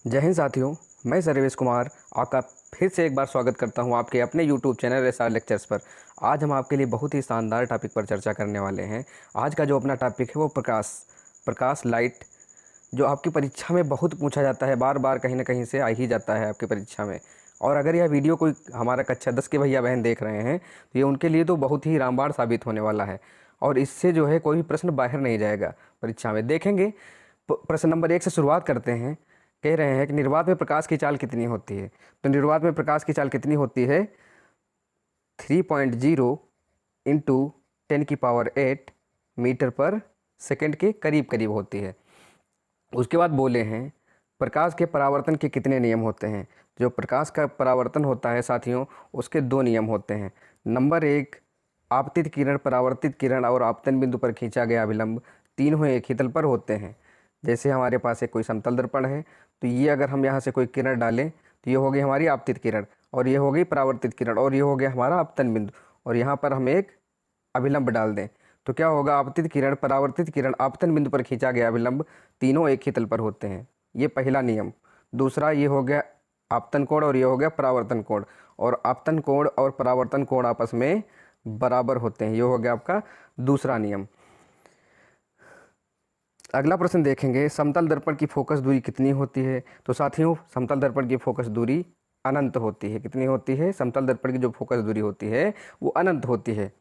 जय हिंद साथियों, मैं सर्वेश कुमार आपका फिर से एक बार स्वागत करता हूं आपके अपने यूट्यूब चैनल एसआर लेक्चर्स पर। आज हम आपके लिए बहुत ही शानदार टॉपिक पर चर्चा करने वाले हैं। आज का जो अपना टॉपिक है वो प्रकाश लाइट, जो आपकी परीक्षा में बहुत पूछा जाता है, बार बार कहीं ना कहीं से आ ही जाता है आपकी परीक्षा में। और अगर यह वीडियो कोई हमारा कक्षा 10 के भैया बहन देख रहे हैं तो ये उनके लिए तो बहुत ही रामबाण साबित होने वाला है। और इससे जो है कोई भी प्रश्न बाहर नहीं जाएगा परीक्षा में। देखेंगे प्रश्न नंबर 1 से शुरुआत करते हैं। कह रहे हैं कि निर्वात में प्रकाश की चाल कितनी होती है। तो निर्वात में प्रकाश की चाल कितनी होती है? 3.0 इंटू 10⁸ मीटर पर सेकंड के करीब करीब होती है। उसके बाद बोले हैं प्रकाश के परावर्तन के कितने नियम होते हैं। जो प्रकाश का परावर्तन होता है साथियों, उसके 2 नियम होते हैं। नंबर 1, आपतित किरण, परावर्तित किरण और आपतन बिंदु पर खींचा गया अभिलंब तीनों एक ही तल पर होते हैं। जैसे हमारे पास एक कोई समतल दर्पण है, तो ये अगर हम यहाँ से कोई किरण डालें तो ये हो गई हमारी आपतित किरण, और ये हो गई परावर्तित किरण, और ये हो गया हमारा आपतन बिंदु। और यहाँ पर हम एक अभिलंब डाल दें तो क्या होगा? आपतित किरण, परावर्तित किरण, आपतन बिंदु पर खींचा गया अभिलंब तीनों एक ही तल पर होते हैं। ये पहला नियम। दूसरा, ये हो गया आपतन कोण और ये हो गया परावर्तन कोण, और आपतन कोण और परावर्तन कोण आपस में बराबर होते हैं। ये हो गया आपका दूसरा नियम। अगला प्रश्न देखेंगे, समतल दर्पण की फोकस दूरी कितनी होती है। तो साथियों, समतल दर्पण की फोकस दूरी अनंत होती है। कितनी होती है? समतल दर्पण की जो फोकस दूरी होती है वो अनंत होती है।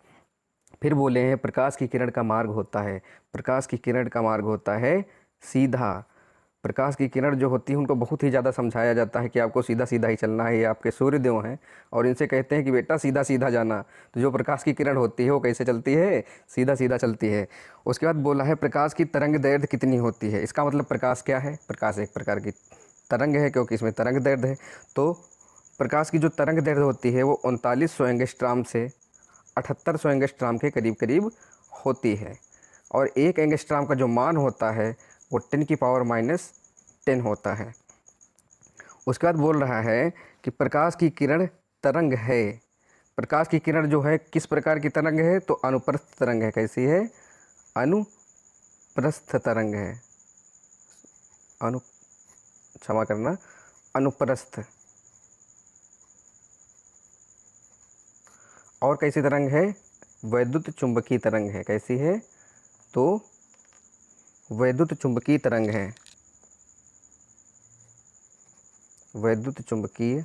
फिर बोले हैं प्रकाश की किरण का मार्ग होता है। प्रकाश की किरण का मार्ग होता है सीधा। प्रकाश की किरण जो होती है उनको बहुत ही ज़्यादा समझाया जाता है कि आपको सीधा सीधा ही चलना है। ये आपके सूर्यदेव हैं और इनसे कहते हैं कि बेटा सीधा सीधा जाना। तो जो प्रकाश की किरण होती है वो कैसे चलती है? सीधा सीधा चलती है। उसके बाद बोला है प्रकाश की तरंग दैर्ध्य कितनी होती है। इसका मतलब प्रकाश क्या है? प्रकाश एक प्रकार की तरंग है, क्योंकि इसमें तरंग दैर्ध्य है। तो प्रकाश की जो तरंग दैर्ध्य होती है वो 3900 एंगस्ट्राम से 7800 एंगस्ट्राम के करीब करीब होती है। और 1 एंगस्ट्राम का जो मान होता है वो 10⁻⁻10 होता है। उसके बाद बोल रहा है कि प्रकाश की किरण तरंग है। प्रकाश की किरण जो है किस प्रकार की तरंग है? तो अनुप्रस्थ तरंग है। कैसी है? अनुप्रस्थ तरंग है। क्षमा करना, अनुप्रस्थ। और कैसी तरंग है? वैद्युत चुंबकीय तरंग है। कैसी है? तो वैद्युत चुंबकीय तरंग है। वैद्युत चुंबकीय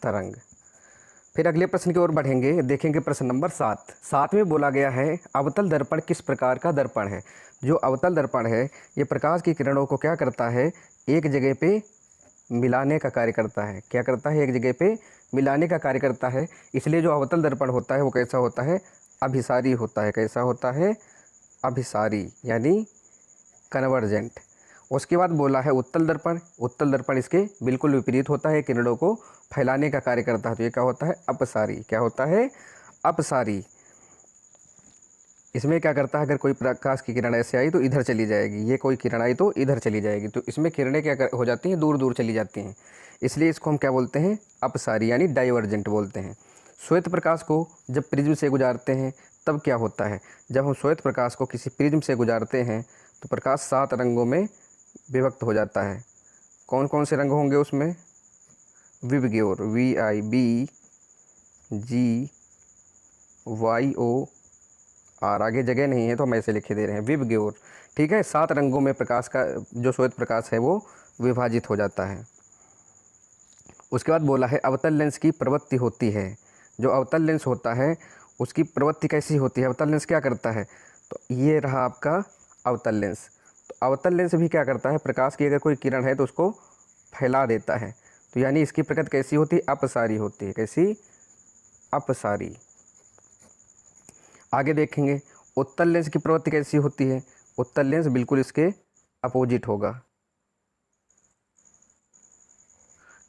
तरंग। फिर अगले प्रश्न की ओर बढ़ेंगे। देखेंगे प्रश्न नंबर 7 में बोला गया है अवतल दर्पण किस प्रकार का दर्पण है। जो अवतल दर्पण है ये प्रकाश की किरणों को क्या करता है? एक जगह पे मिलाने का कार्य करता है। क्या करता है? एक जगह पे मिलाने का कार्य करता है। इसलिए जो अवतल दर्पण होता है वो कैसा होता है? अभिसारी होता है। कैसा होता है? अभिसारी, यानी कन्वर्जेंट। उसके बाद बोला है उत्तल दर्पण। उत्तल दर्पण इसके बिल्कुल विपरीत होता है, किरणों को फैलाने का कार्य करता है। तो ये क्या होता है? अपसारी। क्या होता है? अपसारी। इसमें क्या करता है? अगर कोई प्रकाश की किरण ऐसे आई तो इधर चली जाएगी, ये कोई किरण आई तो इधर चली जाएगी। तो इसमें किरणें हो जाती हैं? दूर दूर चली जाती हैं। इसलिए इसको हम क्या बोलते हैं? अपसारी, यानी डाइवर्जेंट बोलते हैं। श्वेत प्रकाश को जब प्रिज्म से गुजारते हैं तब क्या होता है? जब हम श्वेत प्रकाश को किसी प्रिज्म से गुजारते हैं तो प्रकाश 7 रंगों में विभक्त हो जाता है। कौन कौन से रंग होंगे उसमें? VIBGYOR, VIBGYOR। आगे जगह नहीं है तो हम ऐसे लिखे दे रहे हैं, विबग्योर। ठीक है, 7 रंगों में प्रकाश का जो श्वेत प्रकाश है वो विभाजित हो जाता है। उसके बाद बोला है अवतल लेंस की प्रवृत्ति होती है। जो अवतल लेंस होता है उसकी प्रवृत्ति कैसी होती है? अवतल लेंस क्या करता है? तो ये रहा आपका अवतल लेंस। तो अवतल लेंस भी क्या करता है? प्रकाश की अगर कोई किरण है तो उसको फैला देता है। तो यानी इसकी प्रकृति कैसी होती है? अपसारी होती है। कैसी? अपसारी। आगे देखेंगे उत्तल लेंस की प्रवृत्ति कैसी होती है। उत्तल लेंस बिल्कुल इसके अपोजिट होगा।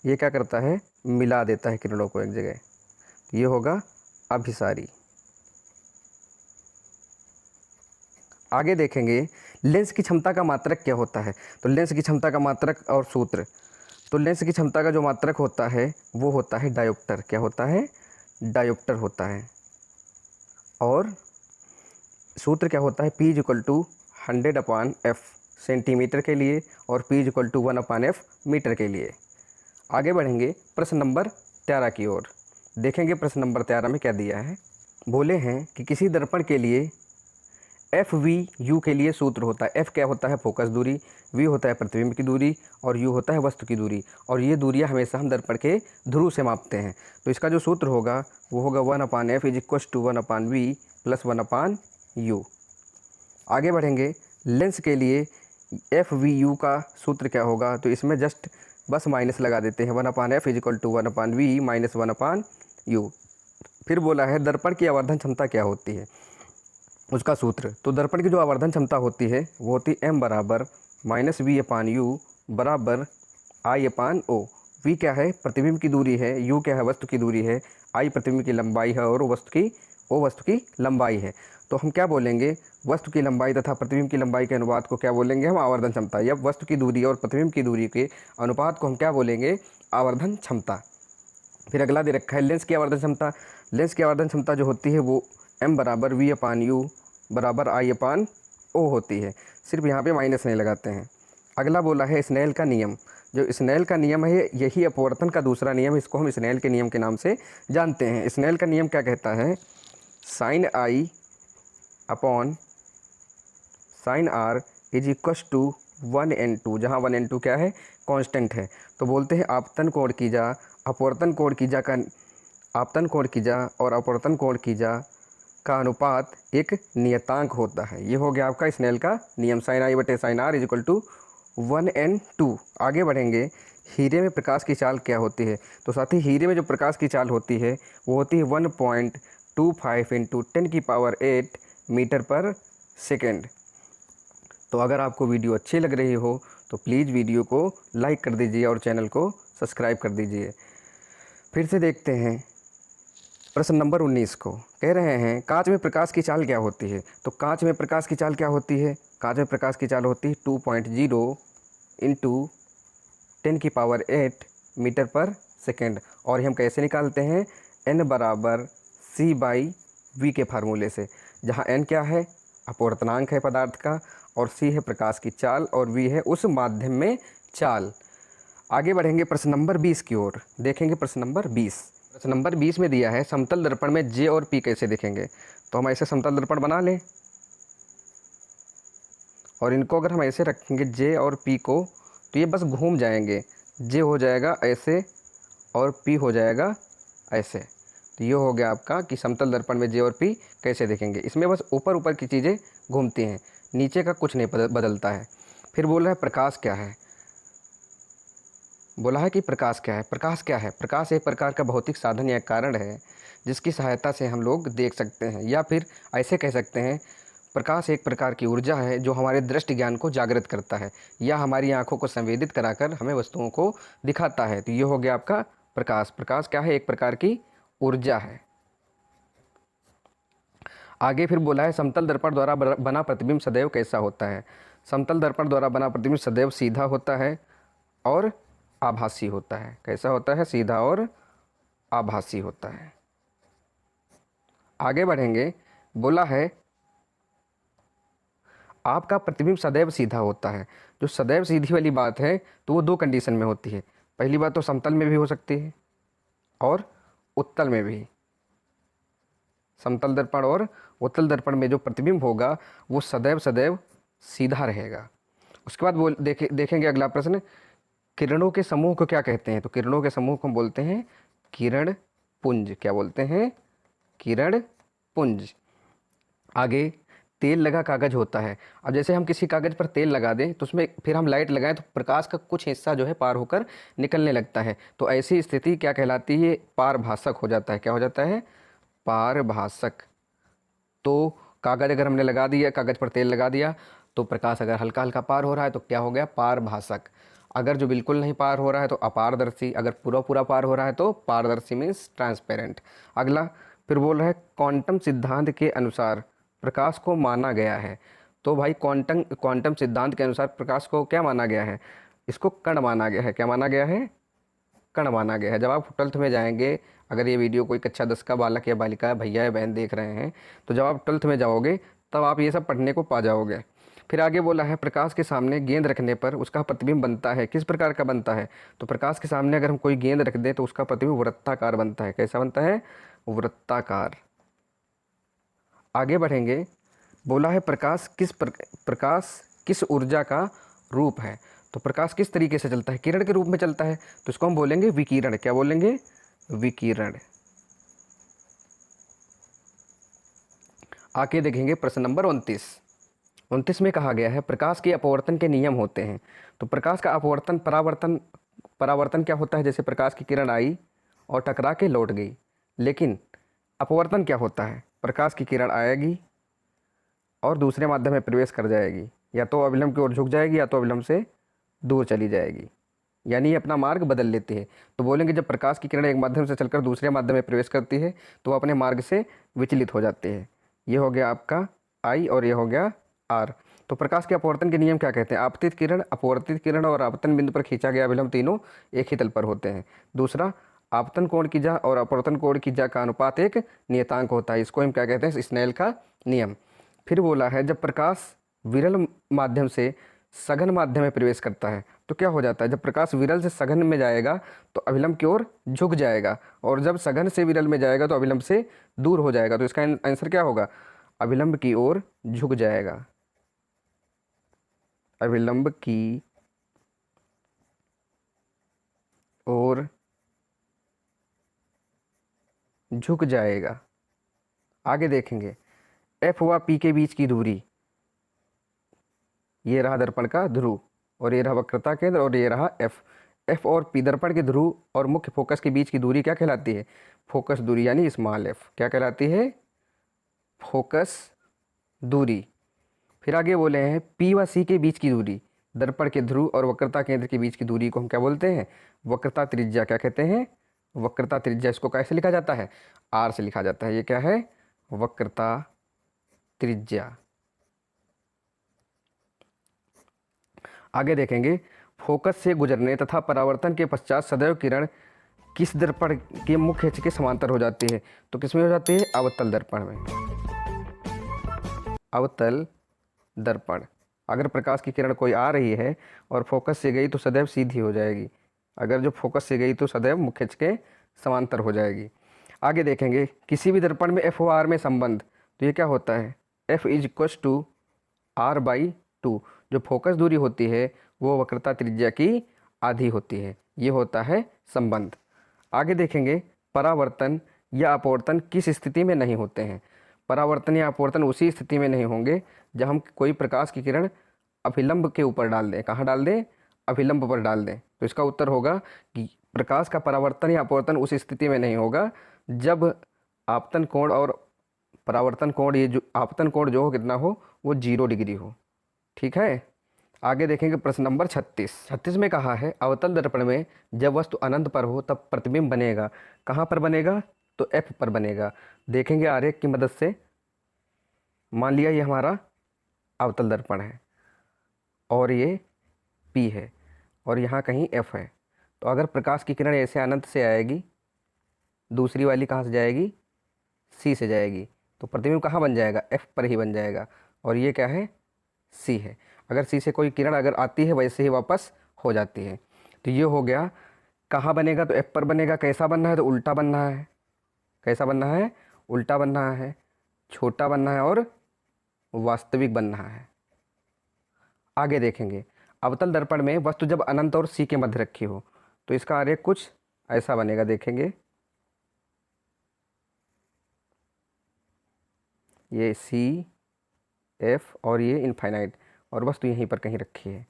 ये क्या करता है? मिला देता है किरणों को एक जगह। ये होगा अभिसारी। आगे देखेंगे लेंस की क्षमता का मात्रक क्या होता है। तो लेंस की क्षमता का मात्रक और सूत्र। तो लेंस की क्षमता का जो मात्रक होता है वो होता है डायोप्टर। क्या होता है? डायोप्टर होता है। और सूत्र क्या होता है? P = 100/f। सेंटीमीटर के लिए और p equal to 1/f metre के लिए। आगे बढ़ेंगे प्रश्न नंबर 13 की ओर। देखेंगे प्रश्न नंबर 13 में क्या दिया है। बोले हैं कि किसी दर्पण के लिए एफ वी यू के लिए सूत्र होता है। एफ क्या होता है? फोकस दूरी, वी होता है प्रतिबिंब की दूरी और यू होता है वस्तु की दूरी। और ये दूरियां हमेशा हम दर्पण के ध्रुव से मापते हैं। तो इसका जो सूत्र होगा वो होगा 1/f is equal to 1/v plus 1/u। आगे बढ़ेंगे, लेंस के लिए एफ वी यू का सूत्र क्या होगा? तो इसमें जस्ट बस माइनस लगा देते हैं, 1/f is equal to 1/v minus 1/u। फिर बोला है दर्पण की आवर्धन क्षमता क्या होती है, उसका सूत्र। तो दर्पण की जो आवर्धन क्षमता होती है वो होती है m बराबर -v/u बराबर I/o। v क्या है? प्रतिबिंब की दूरी है, u क्या है? वस्तु की दूरी है, I प्रतिबिंब की लंबाई है और o वस्तु की लंबाई है। तो हम क्या बोलेंगे? वस्तु की लंबाई तथा प्रतिबिंब की लंबाई के अनुपात को क्या बोलेंगे हम? आवर्धन क्षमता। या वस्तु की दूरी और प्रतिबिंब की दूरी के अनुपात को हम क्या बोलेंगे? आवर्धन क्षमता। फिर अगला दे रखा है लेंस की आवर्धन क्षमता। लेंस की आवर्धन क्षमता जो होती है वो m बराबर v/u बराबर I/o होती है। सिर्फ यहाँ पे माइनस नहीं लगाते हैं। अगला बोला है स्नेल का नियम। जो स्नेल का नियम है यही अपवर्तन का दूसरा नियम, इसको हम स्नेल के नियम के नाम से जानते हैं। स्नेल का नियम क्या कहता है? Sine I upon sine R is equal to 1n2, जहाँ 1n2 क्या है? कांस्टेंट है। तो बोलते हैं आपतन कोण की जा, अपवर्तन कोण की जा का आपतन कोण की जा और अपवर्तन कोण की जा का अनुपात एक नियतांक होता है। ये हो गया आपका स्नेल का नियम, साइन I बटे sine R is equal to 1n2। आगे बढ़ेंगे, हीरे में प्रकाश की चाल क्या होती है? तो साथी हीरे में जो प्रकाश की चाल होती है वो होती है 1.25 इंटू 10⁸ मीटर पर सेकेंड। तो अगर आपको वीडियो अच्छी लग रही हो तो प्लीज़ वीडियो को लाइक कर दीजिए और चैनल को सब्सक्राइब कर दीजिए। फिर से देखते हैं प्रश्न नंबर 19 को। कह रहे हैं कांच में प्रकाश की चाल क्या होती है? तो कांच में प्रकाश की चाल क्या होती है? कांच में प्रकाश की चाल होती है 2.0 इंटू 10⁸ मीटर पर सेकेंड। और हम कैसे निकालते हैं? n बराबर c/v के फार्मूले से, जहाँ n क्या है? अपवर्तनांक है पदार्थ का, और c है प्रकाश की चाल, और v है उस माध्यम में चाल। आगे बढ़ेंगे प्रश्न नंबर 20 की ओर। देखेंगे प्रश्न नंबर 20। प्रश्न नंबर 20 में दिया है समतल दर्पण में J और P कैसे देखेंगे। तो हम ऐसे समतल दर्पण बना लें और इनको अगर हम ऐसे रखेंगे J और P को, तो ये बस घूम जाएंगे। J हो जाएगा ऐसे और P हो जाएगा ऐसे। तो ये हो गया आपका कि समतल दर्पण में J और P कैसे देखेंगे। इसमें बस ऊपर ऊपर की चीज़ें घूमती हैं, नीचे का कुछ नहीं बदलता है। फिर बोल रहा है प्रकाश क्या है। बोला है कि प्रकाश क्या है। प्रकाश क्या है? प्रकाश एक प्रकार का भौतिक साधन या कारण है जिसकी सहायता से हम लोग देख सकते हैं, या फिर ऐसे कह सकते हैं प्रकाश एक प्रकार की ऊर्जा है जो हमारे दृष्टि ज्ञान को जागृत करता है या हमारी आंखों को संवेदित कराकर हमें वस्तुओं को दिखाता है। तो ये हो गया आपका प्रकाश। प्रकाश क्या है? एक प्रकार की ऊर्जा है। आगे फिर बोला है समतल दर्पण द्वारा बना प्रतिबिंब सदैव कैसा होता है। समतल दर्पण द्वारा बना प्रतिबिंब सदैव सीधा होता है और आभासी होता है। कैसा होता है? सीधा और आभासी होता है। आगे बढ़ेंगे, बोला है आपका प्रतिबिंब सदैव सीधा होता है। जो सदैव सीधी वाली बात है तो वो दो कंडीशन में होती है। पहली बात तो समतल में भी हो सकती है और उत्तल में भी। समतल दर्पण और उत्तल दर्पण में जो प्रतिबिंब होगा वो सदैव सदैव सीधा रहेगा। उसके बाद देखेंगे अगला प्रश्न, किरणों के समूह को क्या कहते हैं। तो किरणों के समूह को हम बोलते हैं किरण पुंज। क्या बोलते हैं? किरण पुंज। आगे तेल लगा कागज होता है। अब जैसे हम किसी कागज पर तेल लगा दें तो उसमें फिर हम लाइट लगाएं तो प्रकाश का कुछ हिस्सा जो है पार होकर निकलने लगता है। तो ऐसी स्थिति क्या कहलाती है? पारभासक हो जाता है। क्या हो जाता है? पारभासक। तो कागज अगर हमने लगा दिया, कागज पर तेल लगा दिया, तो प्रकाश अगर हल्का हल्का पार हो रहा है तो क्या हो गया? पारभासक। अगर जो बिल्कुल नहीं पार हो रहा है तो अपारदर्शी। अगर पूरा पूरा पार हो रहा है तो पारदर्शी मीन्स ट्रांसपेरेंट। अगला फिर बोल रहा है क्वांटम सिद्धांत के अनुसार प्रकाश को माना गया है। तो भाई क्वांटम सिद्धांत के अनुसार प्रकाश को क्या माना गया है? इसको कण माना गया है। क्या माना गया है? कण माना गया है। जब आप 12th में जाएंगे, अगर ये वीडियो कोई कक्षा 10 का बालक या बालिका भैया या बहन देख रहे हैं, तो जब आप 12th में जाओगे तब आप ये सब पढ़ने को पा जाओगे। फिर आगे बोला है प्रकाश के सामने गेंद रखने पर उसका प्रतिबिंब बनता है, किस प्रकार का बनता है? तो प्रकाश के सामने अगर हम कोई गेंद रख दें तो उसका प्रतिबिंब वृत्ताकार बनता है। कैसा बनता है? वृत्ताकार। आगे बढ़ेंगे, बोला है प्रकाश किस ऊर्जा का रूप है? तो प्रकाश किस तरीके से चलता है? किरण के रूप में चलता है, तो इसको हम बोलेंगे विकिरण। क्या बोलेंगे? विकिरण। आगे देखेंगे प्रश्न नंबर 29 में कहा गया है प्रकाश के अपवर्तन के नियम होते हैं। तो प्रकाश का अपवर्तन परावर्तन क्या होता है? जैसे प्रकाश की किरण आई और टकरा के लौट गई। लेकिन अपवर्तन क्या होता है? प्रकाश की किरण आएगी और दूसरे माध्यम में प्रवेश कर जाएगी, या तो अविलंब की ओर झुक जाएगी या तो अविलंब से दूर चली जाएगी, यानी ये अपना मार्ग बदल लेती है। तो बोलेंगे जब प्रकाश की किरण एक माध्यम से चलकर दूसरे माध्यम में प्रवेश करती है तो वह अपने मार्ग से विचलित हो जाती है। ये हो गया आपका आई और ये हो गया आर। तो प्रकाश के अपवर्तन के नियम क्या कहते हैं? आपतित किरण, अपवर्तित किरण और आपतन बिंदु पर खींचा गया अभिलंब तीनों एक ही तल पर होते हैं। दूसरा, आपतन कोण की जा और अपवर्तन कोण की जा का अनुपात एक नियतांक होता है। इसको हम क्या कहते हैं? स्नेल का नियम। फिर बोला है जब प्रकाश विरल माध्यम से सघन माध्यम में प्रवेश करता है तो क्या हो जाता है? जब प्रकाश विरल से सघन में जाएगा तो अभिलंब की ओर झुक जाएगा, और जब सघन से विरल में जाएगा तो अभिलंब से दूर हो जाएगा। तो इसका आंसर क्या होगा? अभिलंब की ओर झुक जाएगा। अभिलंब की ओर झुक जाएगा। आगे देखेंगे, एफ व पी के बीच की दूरी, ये रहा दर्पण का ध्रुव और ये रहा वक्रता केंद्र और ये रहा एफ और पी दर्पण के ध्रुव और मुख्य फोकस के बीच की दूरी क्या कहलाती है? फोकस दूरी, यानी स्मॉल एफ। क्या कहलाती है? फोकस दूरी। फिर आगे बोले हैं पी व सी के बीच की दूरी, दर्पण के ध्रुव और वक्रता केंद्र के बीच की दूरी को हम क्या बोलते हैं? वक्रता त्रिज्या। क्या कहते हैं? वक्रता त्रिज्या। इसको कैसे लिखा जाता है? आर से लिखा जाता है। ये क्या है? वक्रता त्रिज्या। आगे देखेंगे, फोकस से गुजरने तथा परावर्तन के पश्चात सदैव किरण किस दर्पण के मुख्य अक्ष के समांतर हो जाती है? तो किस में हो जाती है? अवतल दर्पण में। अवतल दर्पण। अगर प्रकाश की किरण कोई आ रही है और फोकस से गई तो सदैव सीधी हो जाएगी। अगर जो फोकस से गई तो सदैव मुख्य अक्ष के समांतर हो जाएगी। आगे देखेंगे, किसी भी दर्पण में एफ ओ आर में संबंध, तो ये क्या होता है? F is equals to R by two. जो फोकस दूरी होती है वो वक्रता त्रिज्या की आधी होती है। ये होता है संबंध। आगे देखेंगे, परावर्तन या अपवर्तन किस स्थिति में नहीं होते हैं? परावर्तन या अपवर्तन उसी स्थिति में नहीं होंगे जब हम कोई प्रकाश की किरण अभिलंब के ऊपर डाल दें। कहाँ डाल दें? अभिलंब पर डाल दें। तो इसका उत्तर होगा कि प्रकाश का परावर्तन या अपवर्तन उस स्थिति में नहीं होगा जब आपतन कोण और परावर्तन कोण, ये जो आपतन कोण जो हो कितना हो, वो 0 डिग्री हो। ठीक है। आगे देखेंगे प्रश्न नंबर 36 में कहा है अवतल दर्पण में जब वस्तु अनंत पर हो तब प्रतिबिंब बनेगा। कहाँ पर बनेगा? तो एफ पर बनेगा। देखेंगे आरेख की मदद से। मान लिया ये हमारा अवतल दर्पण है और ये पी है और यहाँ कहीं एफ है। तो अगर प्रकाश की किरण ऐसे अनंत से आएगी, दूसरी वाली कहाँ से जाएगी? सी से जाएगी। तो प्रतिबिंब कहाँ बन जाएगा? एफ पर ही बन जाएगा। और ये क्या है? सी है। अगर सी से कोई किरण अगर आती है वैसे ही वापस हो जाती है। तो ये हो गया। कहाँ बनेगा? तो एफ पर बनेगा। कैसा बनना है? तो उल्टा बनना है। कैसा बनना है? उल्टा बनना है, छोटा बनना है और वास्तविक बनना है। आगे देखेंगे, अवतल दर्पण में वस्तु जब अनंत और सी के मध्य रखी हो तो इसका आरेख कुछ ऐसा बनेगा। देखेंगे, ये सी, एफ और ये इनफाइनाइट, और वस्तु यहीं पर कहीं रखी है।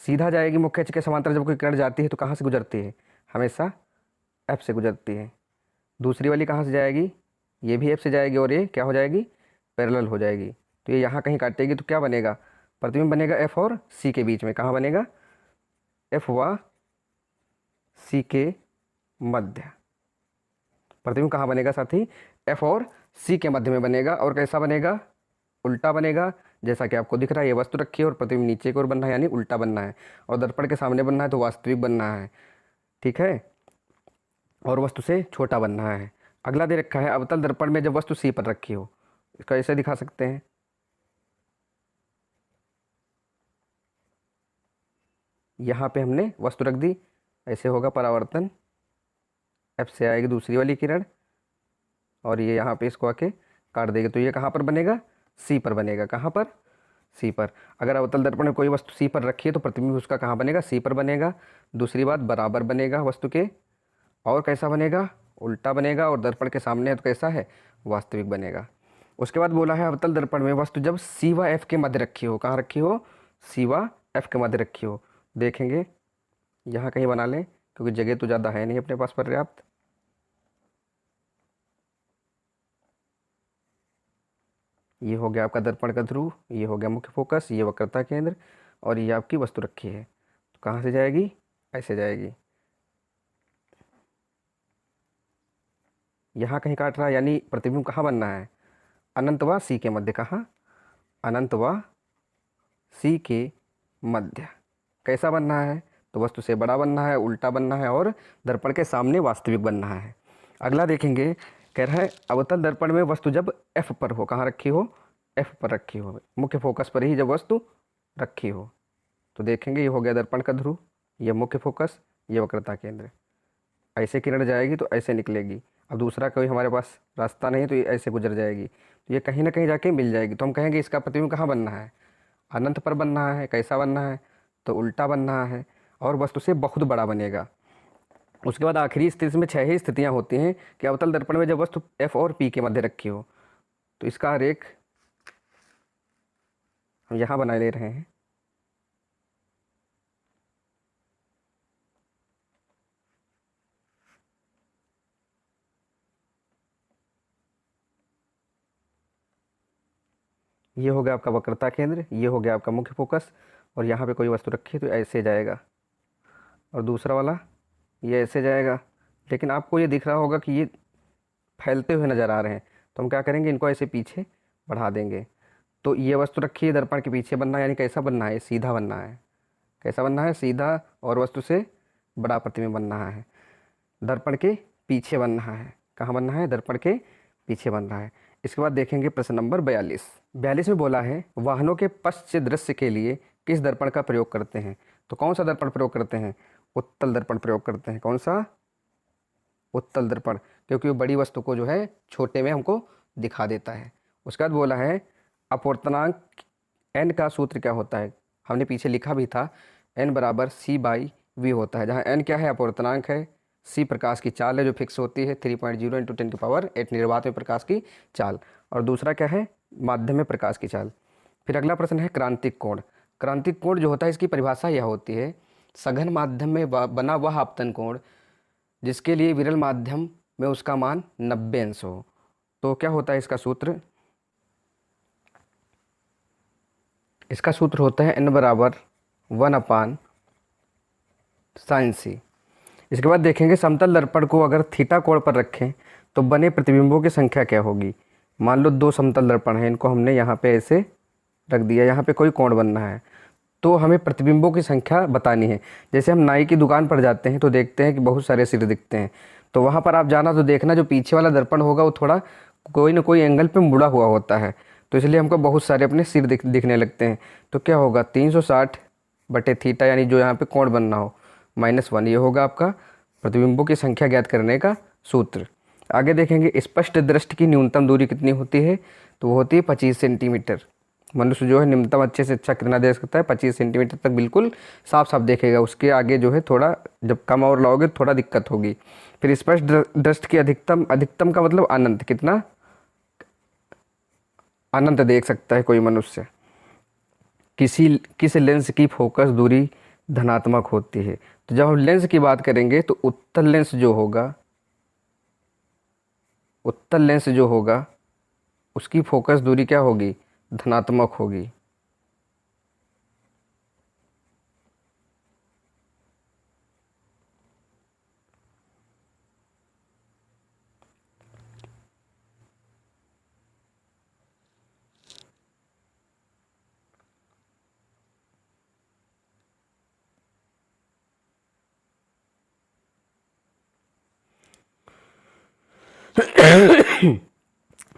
सीधा जाएगी मुख्य अक्ष के समांतर। जब कोई किरण जाती है तो कहाँ से गुजरती है? हमेशा एफ से गुजरती है। दूसरी वाली कहाँ से जाएगी? ये भी एफ से जाएगी और ये क्या हो जाएगी? पैरेलल हो जाएगी। तो ये यहाँ कहीं काटेगी तो क्या बनेगा? प्रतिबिंब बनेगा एफ और सी के बीच में। कहाँ बनेगा? एफ व सी के मध्य। प्रतिबिंब कहाँ बनेगा साथी? एफ और सी के मध्य में बनेगा। और कैसा बनेगा? उल्टा बनेगा। जैसा कि आपको दिख रहा है, ये वस्तु रखी है और प्रतिबिंब नीचे की ओर बनना है, यानी उल्टा बनना है। और दर्पण के सामने बनना है तो वास्तविक बनना है। ठीक है। और वस्तु से छोटा बनना है। अगला दे रखा है अवतल दर्पण में जब वस्तु सी पर रखी हो। इसका ऐसे दिखा सकते हैं। यहाँ पे हमने वस्तु रख दी, ऐसे होगा परावर्तन, F से आएगी दूसरी वाली किरण और ये यहाँ पे इसको आके काट देगी। तो ये कहाँ पर बनेगा? C पर बनेगा। कहाँ पर? C पर। अगर अवतल दर्पण में कोई वस्तु C पर रखी है तो प्रतिबिंब उसका कहाँ बनेगा? C पर बनेगा। दूसरी बात, बराबर बनेगा वस्तु के। और कैसा बनेगा? उल्टा बनेगा। और दर्पण के सामने है तो कैसा है? वास्तविक बनेगा। उसके बाद बोला है अवतल दर्पण में वस्तु जब C व F के मध्य रखी हो। कहाँ रखी हो? C व F के मध्य रखी हो। देखेंगे यहाँ कहीं बना लें क्योंकि जगह तो ज़्यादा है नहीं अपने पास पर्याप्त। ये हो गया आपका दर्पण का ध्रुव, ये हो गया मुख्य फोकस, ये वक्रता केंद्र और ये आपकी वस्तु रखी है। तो कहाँ से जाएगी? ऐसे जाएगी। यहाँ कहीं काट रहा है यानी प्रतिबिंब कहाँ बनना है? अनंत व C के मध्य। कहाँ? अनंत व C के मध्य। कैसा बनना है? तो वस्तु से बड़ा बनना है, उल्टा बनना है और दर्पण के सामने वास्तविक बनना है। अगला देखेंगे, कह रहा है अवतल दर्पण में वस्तु जब F पर हो। कहाँ रखी हो? F पर रखी हो, मुख्य फोकस पर ही जब वस्तु रखी हो। तो देखेंगे ये हो गया दर्पण का ध्रुव, ये मुख्य फोकस, ये वक्रता केंद्र। ऐसे किरण जाएगी तो ऐसे निकलेगी। अब दूसरा कोई हमारे पास रास्ता नहीं तो ये ऐसे गुजर जाएगी, तो ये कहीं ना कहीं जाके मिल जाएगी। तो हम कहेंगे इसका प्रतिबिंब कहाँ बनना है? अनंत पर बनना है। कैसा बनना है? तो उल्टा बनना है और वस्तु से बहुत बड़ा बनेगा। उसके बाद आखिरी स्थिति में 6 ही स्थितियाँ होती हैं कि अवतल दर्पण में जब वस्तु F और P के मध्य रखी हो। तो इसका आरेख हम यहाँ बना ले रहे हैं। ये हो गया आपका वक्रता केंद्र, ये हो गया आपका मुख्य फोकस और यहाँ पे कोई वस्तु रखी है तो ऐसे जाएगा और दूसरा वाला ये ऐसे जाएगा। लेकिन आपको ये दिख रहा होगा कि ये फैलते हुए नज़र आ रहे हैं, तो हम क्या करेंगे, इनको ऐसे पीछे बढ़ा देंगे। तो ये वस्तु रखी है, दर्पण के पीछे बनना है, यानी कैसा बनना है? सीधा बनना है। कैसा बनना है? सीधा और वस्तु से बड़ा प्रतिबिंब बनना है। दर्पण के पीछे बनना है। कहाँ बनना है? दर्पण के पीछे बनना है। इसके बाद देखेंगे प्रश्न नंबर 42 में बोला है वाहनों के पश्च दृश्य के लिए किस दर्पण का प्रयोग करते हैं? तो कौन सा दर्पण प्रयोग करते हैं? उत्तल दर्पण प्रयोग करते हैं। कौन सा? उत्तल दर्पण, क्योंकि वो बड़ी वस्तु को जो है छोटे में हमको दिखा देता है। उसके बाद बोला है अपवर्तनांक n का सूत्र क्या होता है? हमने पीछे लिखा भी था n बराबर C/v होता है, जहाँ n क्या है? अपवर्तनांक है, c प्रकाश की चाल है जो फिक्स होती है 3.0 × 10⁸ निर्वात में प्रकाश की चाल, और दूसरा क्या है? माध्यम में प्रकाश की चाल। फिर अगला प्रश्न है क्रांतिक कोण। क्रांतिक कोण जो होता है इसकी परिभाषा यह होती है सघन माध्यम में बना वह आपतन कोण जिसके लिए विरल माध्यम में उसका मान 90 अंश हो। तो क्या होता है इसका सूत्र? इसका सूत्र होता है n बराबर 1/sin²। इसके बाद देखेंगे समतल दर्पण को अगर थीटा कोण पर रखें तो बने प्रतिबिंबों की संख्या क्या होगी? मान लो 2 समतल दर्पण हैं, इनको हमने यहाँ पे ऐसे रख दिया, यहाँ पे कोई कोण बनना है तो हमें प्रतिबिंबों की संख्या बतानी है। जैसे हम नाई की दुकान पर जाते हैं तो देखते हैं कि बहुत सारे सिर दिखते हैं, तो वहाँ पर आप जाना तो देखना जो पीछे वाला दर्पण होगा वो थोड़ा कोई ना कोई एंगल पे मुड़ा हुआ होता है, तो इसलिए हमको बहुत सारे अपने सिर दिखने लगते हैं। तो क्या होगा? 360/θ, यानी जो यहाँ पे कोण बनना हो -1, ये होगा आपका प्रतिबिंबों की संख्या ज्ञात करने का सूत्र। आगे देखेंगे स्पष्ट दृष्टि की न्यूनतम दूरी कितनी होती है? तो वो होती है 25 सेंटीमीटर। मनुष्य जो है न्यूनतम अच्छे से अच्छा कितना देख सकता है? 25 सेंटीमीटर तक बिल्कुल साफ साफ देखेगा। उसके आगे जो है थोड़ा जब कम और लाओगे थोड़ा दिक्कत होगी। फिर स्पष्ट दृष्टि की अधिकतम का मतलब अनंत, कितना अनंत देख सकता है कोई मनुष्य। किस लेंस की फोकस दूरी धनात्मक होती है? तो जब हम लेंस की बात करेंगे तो उत्तल लेंस जो होगा उसकी फोकस दूरी क्या होगी? धनात्मक होगी।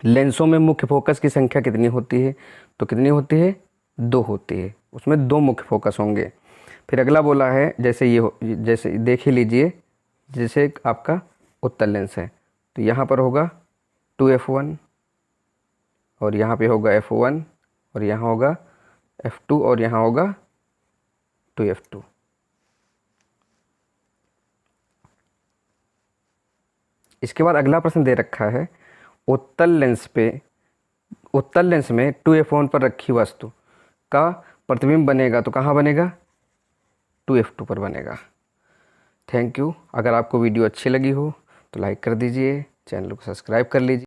लेंसों में मुख्य फोकस की संख्या कितनी होती है? तो कितनी होती है? 2 होती है। उसमें 2 मुख्य फोकस होंगे। फिर अगला बोला है जैसे ये हो, जैसे देख ही लीजिए, जैसे आपका उत्तल लेंस है तो यहाँ पर होगा 2f1 और यहाँ पे होगा f1 और यहाँ होगा f2 और यहाँ होगा 2f2। इसके बाद अगला प्रश्न दे रखा है उत्तल लेंस में 2f1 पर रखी वस्तु का प्रतिबिंब बनेगा तो कहाँ बनेगा? 2f2 पर बनेगा। Thank you. अगर आपको वीडियो अच्छी लगी हो तो लाइक कर दीजिए, चैनल को सब्सक्राइब कर लीजिए।